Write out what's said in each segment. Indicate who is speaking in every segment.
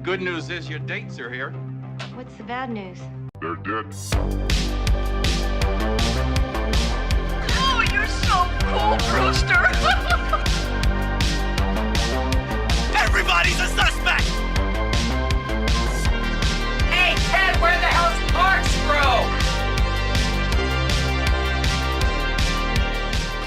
Speaker 1: good news is your dates are here.
Speaker 2: What's the bad news?
Speaker 3: They're dead.
Speaker 4: Oh, you're so cool, Brewster! Everybody's a suspect! Hey, Ted, where the hell's Corkscrew?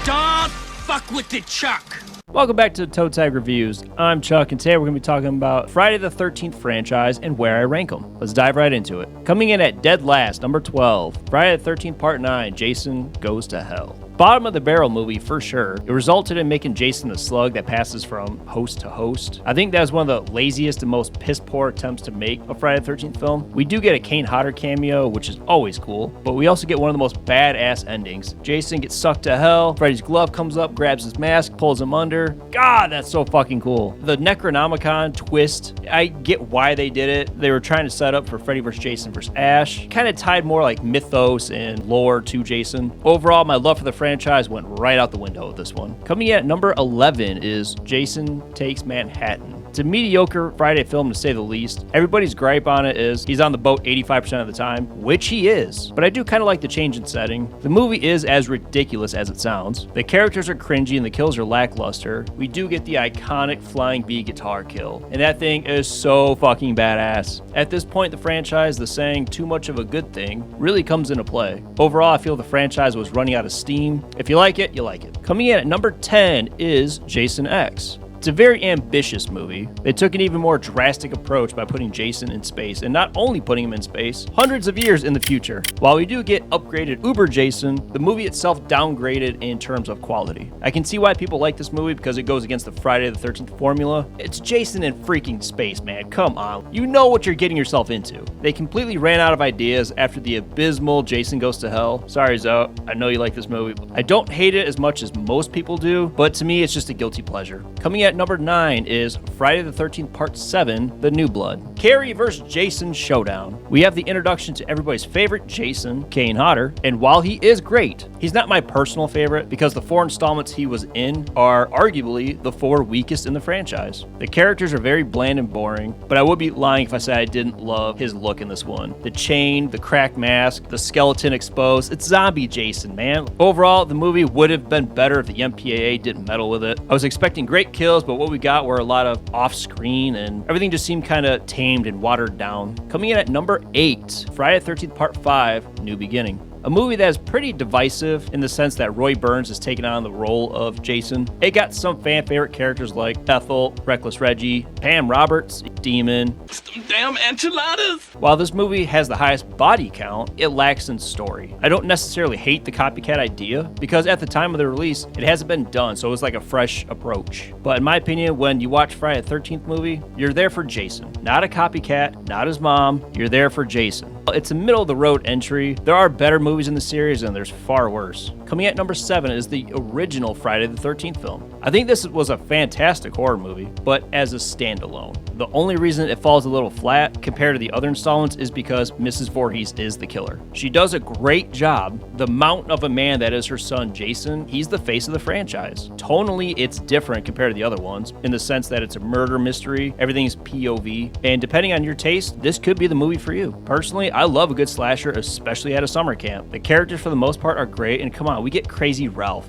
Speaker 4: Don't fuck with the Chuck!
Speaker 5: Welcome back to Toe Tag Reviews. I'm Chuck, and today we're going to be talking about Friday the 13th franchise and where I rank them. Let's dive right into it. Coming in at dead last, number 12, Friday the 13th Part 9, Jason Goes to Hell. Bottom of the barrel movie for sure. It resulted in making Jason the slug that passes from host to host. I think that was one of the laziest and most piss poor attempts to make a Friday the 13th film. We do get a Kane Hodder cameo, which is always cool, but we also get one of the most badass endings. Jason gets sucked to hell, Freddy's glove comes up, grabs his mask, pulls him under. God, that's so fucking cool. The Necronomicon twist, I get why they did it. They were trying to set up for Freddy vs. Jason vs. Ash. Kind of tied more like mythos and lore to Jason. Overall, my love for the franchise went right out the window with this one. Coming in at number 11 is Jason Takes Manhattan. It's a mediocre Friday film to say the least. Everybody's gripe on it is he's on the boat 85% of the time, which he is, but I do kind of like the change in setting. The movie is as ridiculous as it sounds. The characters are cringy and the kills are lackluster. We do get the iconic flying bee guitar kill, and that thing is so fucking badass. At this point in the franchise, the saying too much of a good thing really comes into play. Overall, I feel the franchise was running out of steam. If you like it, you like it. Coming in at number 10 is Jason X. It's a very ambitious movie. They took an even more drastic approach by putting Jason in space, and not only putting him in space, hundreds of years in the future. While we do get upgraded Uber Jason, the movie itself downgraded in terms of quality. I can see why people like this movie because it goes against the Friday the 13th formula. It's Jason in freaking space, man. Come on. You know what you're getting yourself into. They completely ran out of ideas after the abysmal Jason Goes to Hell. Sorry, Zoe. I know you like this movie. I don't hate it as much as most people do, but to me, it's just a guilty pleasure. Coming at number 9 is Friday the 13th Part 7, The New Blood. Carrie vs. Jason Showdown. We have the introduction to everybody's favorite Jason, Kane Hodder, and while he is great, he's not my personal favorite because the 4 installments he was in are arguably the 4 weakest in the franchise. The characters are very bland and boring, but I would be lying if I said I didn't love his look in this one. The chain, the cracked mask, the skeleton exposed, it's zombie Jason, man. Overall, the movie would have been better if the MPAA didn't meddle with it. I was expecting great kills, but what we got were a lot of off-screen, and everything just seemed kind of tamed and watered down. Coming in at number 8, Friday the 13th Part 5, New Beginning. A movie that is pretty divisive in the sense that Roy Burns has taken on the role of Jason. It got some fan favorite characters like Ethel, Reckless Reggie, Pam Roberts, Demon.
Speaker 4: Damn enchiladas!
Speaker 5: While this movie has the highest body count, it lacks in story. I don't necessarily hate the copycat idea because at the time of the release, it hasn't been done, so it was like a fresh approach. But in my opinion, when you watch Friday the 13th movie, you're there for Jason. Not a copycat, not his mom, you're there for Jason. It's a middle-of-the-road entry. There are better movies in the series, and there's far worse. Coming at number 7 is the original Friday the 13th film. I think this was a fantastic horror movie, but as a standalone. The only reason it falls a little flat compared to the other installments is because Mrs. Voorhees is the killer. She does a great job. The mountain of a man that is her son, Jason, he's the face of the franchise. Tonally, it's different compared to the other ones in the sense that it's a murder mystery, everything's POV, and depending on your taste, this could be the movie for you. Personally, I love a good slasher, especially at a summer camp. The characters for the most part are great, and come on, we get Crazy Ralph.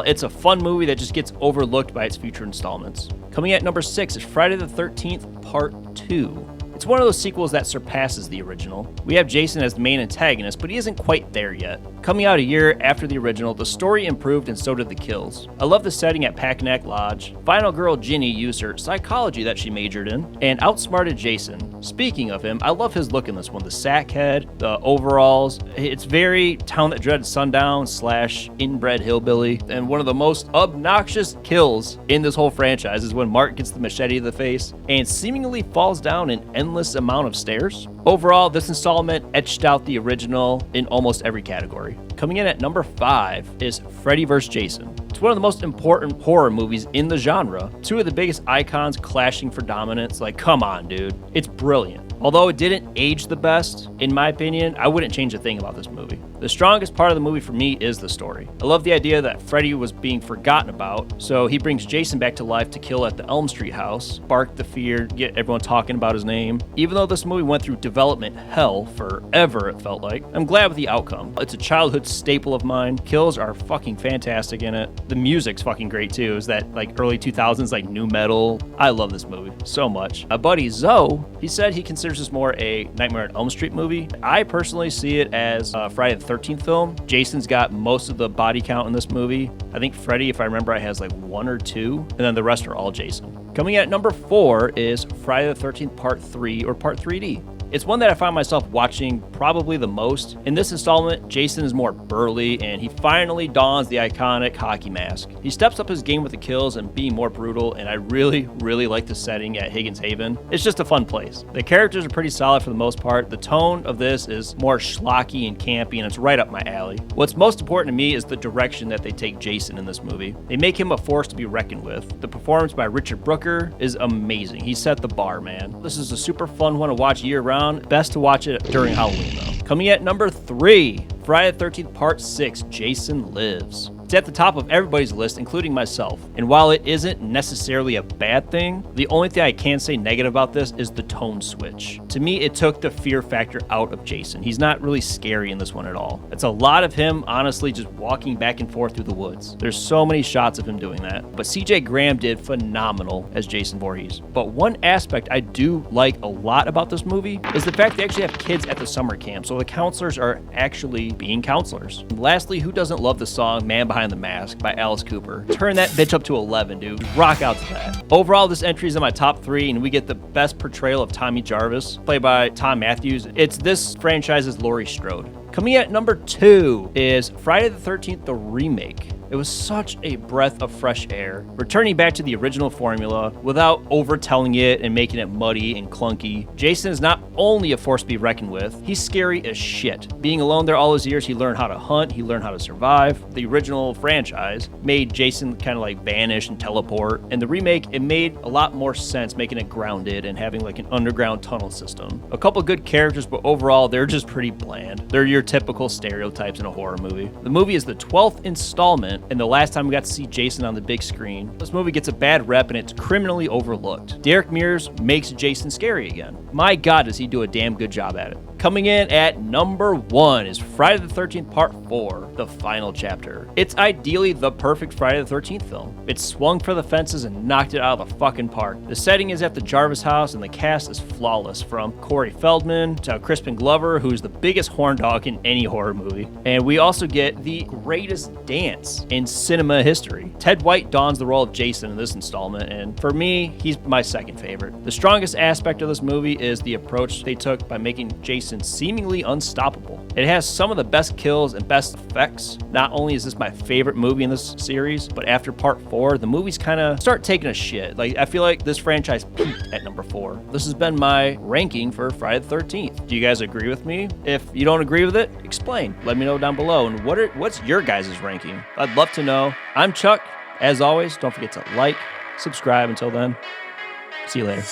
Speaker 5: It's a fun movie that just gets overlooked by its future installments. Coming at number 6 is Friday the 13th Part 2. It's one of those sequels that surpasses the original. We have Jason as the main antagonist, but he isn't quite there yet. Coming out a year after the original, the story improved and so did the kills. I love the setting at Packanack Lodge. Final girl Ginny used her psychology that she majored in and outsmarted Jason. Speaking of him, I love his look in this one. The sack head, the overalls. It's very Town That Dreaded Sundown / inbred hillbilly. And one of the most obnoxious kills in this whole franchise is when Mark gets the machete to the face and seemingly falls down an endless amount of stairs. Overall, this installment etched out the original in almost every category. Coming in at number 5 is Freddy vs. Jason. It's one of the most important horror movies in the genre. 2 of the biggest icons clashing for dominance. Like, come on, dude. It's brilliant. Although it didn't age the best, in my opinion, I wouldn't change a thing about this movie. The strongest part of the movie for me is the story. I love the idea that Freddy was being forgotten about, so he brings Jason back to life to kill at the Elm Street house, spark the fear, get everyone talking about his name. Even though this movie went through development hell forever, it felt like, I'm glad with the outcome. It's a childhood staple of mine. Kills are fucking fantastic in it. The music's fucking great too. Is that like early 2000s, like new metal? I love this movie so much. My buddy Zoe, he said he considers this more a Nightmare on Elm Street movie. I personally see it as a Friday the 13th film. Jason's got most of the body count in this movie. I think Freddy, if I remember, has like 1 or 2, and then the rest are all Jason. Coming at number 4 is Friday the 13th Part 3 or Part 3D. It's one that I find myself watching probably the most. In this installment, Jason is more burly, and he finally dons the iconic hockey mask. He steps up his game with the kills and being more brutal, and I really like the setting at Higgins Haven. It's just a fun place. The characters are pretty solid for the most part. The tone of this is more schlocky and campy, and it's right up my alley. What's most important to me is the direction that they take Jason in this movie. They make him a force to be reckoned with. The performance by Richard Brooker is amazing. He set the bar, man. This is a super fun one to watch year-round. Best to watch it during Halloween, though. Coming at number 3, Friday the 13th Part 6, Jason Lives. It's at the top of everybody's list, including myself. And while it isn't necessarily a bad thing, the only thing I can say negative about this is the tone switch. To me, it took the fear factor out of Jason. He's not really scary in this one at all. It's a lot of him, honestly, just walking back and forth through the woods. There's so many shots of him doing that. But CJ Graham did phenomenal as Jason Voorhees. But one aspect I do like a lot about this movie is the fact they actually have kids at the summer camp, so the counselors are actually being counselors. And lastly, who doesn't love the song Man Behind the Mask by Alice Cooper? Turn that bitch up to 11, dude. Rock out to that. Overall, this entry is in my top 3, and we get the best portrayal of Tommy Jarvis, played by Tom Matthews. It's this franchise's Laurie Strode. Coming at number 2 is Friday the 13th, the remake. It was such a breath of fresh air, returning back to the original formula without overtelling it and making it muddy and clunky. Jason is not only a force to be reckoned with, he's scary as shit. Being alone there all his years, he learned how to hunt, he learned how to survive. The original franchise made Jason kind of like vanish and teleport, and the remake, it made a lot more sense, making it grounded and having like an underground tunnel system. A couple good characters, but overall, they're just pretty bland. They're your typical stereotypes in a horror movie. The movie is the 12th installment, and the last time we got to see Jason on the big screen. This movie gets a bad rep and it's criminally overlooked. Derek Mears makes Jason scary again. My God, does he do a damn good job at it. Coming in at number 1 is Friday the 13th Part 4, the final chapter. It's ideally the perfect Friday the 13th film. It swung for the fences and knocked it out of the fucking park. The setting is at the Jarvis house and the cast is flawless, from Corey Feldman to Crispin Glover, who's the biggest horn dog in any horror movie. And we also get the greatest dance in cinema history. Ted White dons the role of Jason in this installment, and for me, he's my second favorite. The strongest aspect of this movie is the approach they took by making Jason seemingly unstoppable. It has some of the best kills and best effects. Not only is this my favorite movie in this series, but after Part 4, the movies kind of start taking a shit. Like, I feel like this franchise peaked at number 4. This has been my ranking for Friday the 13th. Do you guys agree with me? If you don't agree with it, explain. Let me know down below. And what's your guys' ranking? I'd love to know. I'm Chuck. As always, don't forget to like, subscribe. Until then, see you later.